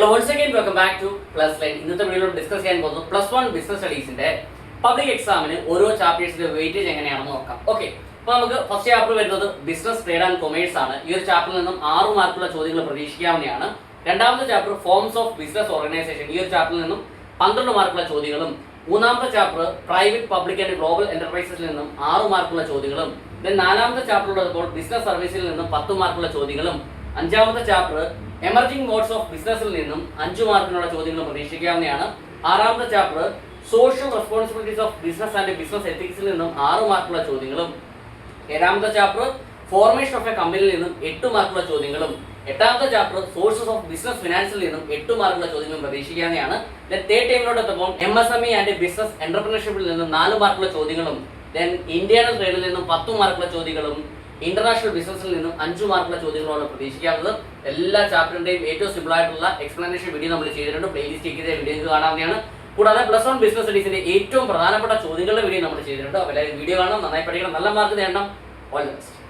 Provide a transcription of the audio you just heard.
Hello, once again welcome back to Plus Line. ഇന്നത്തെ വീഡിയോയിൽ discuss ചെയ്യാൻ പോകുന്നത് +1 ബിസിനസ് സ്റ്റഡീസിന്റെ പബ്ലിക് എക്സാമിന് ഓരോ ചാപ്റ്റേഴ്സിന്റെ വെയിറ്റേജ് എങ്ങനെയാണെന്ന് നോക്കാം. ഓക്കെ, അപ്പോൾ നമുക്ക് ഫസ്റ്റ് ചാപ്റ്റർ വരുന്നത് ബിസിനസ് ട്രേഡ് ആൻഡ് കൊമേഴ്സ് ആണ്. ഈ ഒരു ചാപ്റ്ററിൽ നിന്നും 6 മാർക്കുള്ള ചോദ്യങ്ങൾ പ്രതീക്ഷിക്കാവുന്നതാണ്. രണ്ടാമത്തെ chapter forms of business organisation. ഈ ഒരു ചാപ്റ്ററിൽ നിന്നും 12 മാർക്കുള്ള ചോദ്യങ്ങളും മൂന്നാമത്തെ chapter private public and global എന്റർപ്രൈസസിൽ നിന്നും 6 മാർക്കുള്ള ചോദ്യങ്ങളും നാലാമത്തെ ചാപ്റ്റർ ഉള്ളപ്പോൾ ബിസിനസ് സർവീസിൽ നിന്നും 10 മാർക്കുള്ള ചോദ്യങ്ങളും അഞ്ചാമത്തെ ചാപ്റ്റർ എമർജിംഗ് മോഡ്സ് ഓഫ് ബിസിനസ്സിൽ നിന്നും 5 മാർക്കിനുള്ള ചോദ്യങ്ങൾ പ്രതീക്ഷിക്കാവുന്നതാണ്. ആറാമത്തെ chapter social responsibilities of business and business എത്തിക്സിൽ നിന്നും 6 മാർക്കുള്ള ചോദ്യങ്ങളും ഏഴാമത്തെ ചാപ്റ്റർ ഫോർമേഷൻ ഓഫ് എ കമ്പനിയിൽ നിന്നും 8 മാർക്കുള്ള ചോദ്യങ്ങളും എട്ടാമത്തെ ചാപ്റ്റർ സോഴ്സസ് ഓഫ് ബിസിനസ് ഫിനാൻസിൽ നിന്നും 8 മാർക്കുള്ള ചോദ്യങ്ങളും പ്രതീക്ഷിക്കാവുന്നതാണ്. തേർഡ് ടൈമിലോട്ടെത്തുമ്പോൾ MSME ആൻഡ് ബിസിനസ് എന്റർപ്രണർഷിപ്പിൽ നിന്നും 4 മാർക്കുള്ള ചോദ്യങ്ങളും ഇന്റേണൽ ട്രേഡിൽ നിന്നും 10 മാർക്കുള്ള ചോദ്യങ്ങളും ഇന്റർനാഷണൽ ബിസിനസ്സിൽ നിന്നും 5 മാർക്കുള്ള ചോദ്യങ്ങളാണ് പ്രതീക്ഷിക്കാവുന്നത്. എല്ലാ ചാപ്റ്ററിന്റെയും ഏറ്റവും സിമ്പിൾ ആയിട്ടുള്ള എക്സ്പ്ലനേഷൻ വീഡിയോ നമ്മൾ ചെയ്തിട്ടുണ്ട്. പ്ലേലിസ്റ്റ് ചെക്ക് ചെയ്ത വീഡിയോ കാണാവുന്നതാണ്. കൂടാതെ +1 ബിസിനസ് സ്റ്റഡീസിന്റെ ഏറ്റവും പ്രധാനപ്പെട്ട ചോദ്യങ്ങളുടെ വീഡിയോ നമ്മൾ ചെയ്തിട്ടുണ്ട്. അപ്പോൾ എല്ലാവരും വീഡിയോ കാണണം, നന്നായി പഠിക്കണം, നല്ല മാർക്ക് നേടണം. All the best.